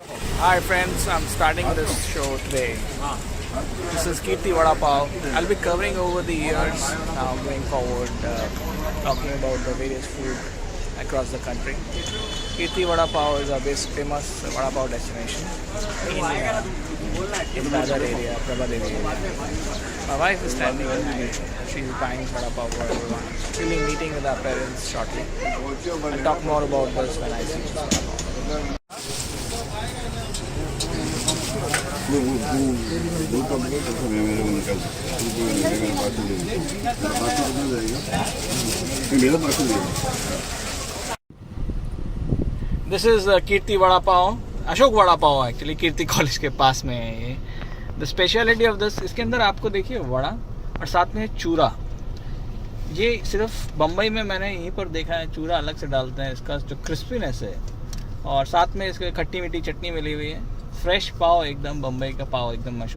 Hi friends, I'm starting this show today. This is Kirti Vada Pav. I'll be covering over the years now going forward, talking about the various food across the country. Kirti Vada Pav is a famous Vada Pav destination in Vada area, Prabhadevi area. My wife is standing with me. She's buying Vada Pav for everyone. She'll be meeting with our parents shortly. I'll talk more about this when I see Vada Pav. This is Kirti Vada Pav, Ashok Vada Pav actually, Kirti college के पास में है ये. The speciality of this, इसके अंदर आपको देखिए वड़ा और साथ में चूरा. ये सिर्फ बम्बई में मैंने यहीं पर देखा है, चूरा अलग से डालते हैं, इसका जो क्रिस्पीनेस है और साथ में इसके खट्टी मीठी चटनी मिली हुई है. फ्रेश पाव एकदम, बम्बई का पाव एकदम मशहूर.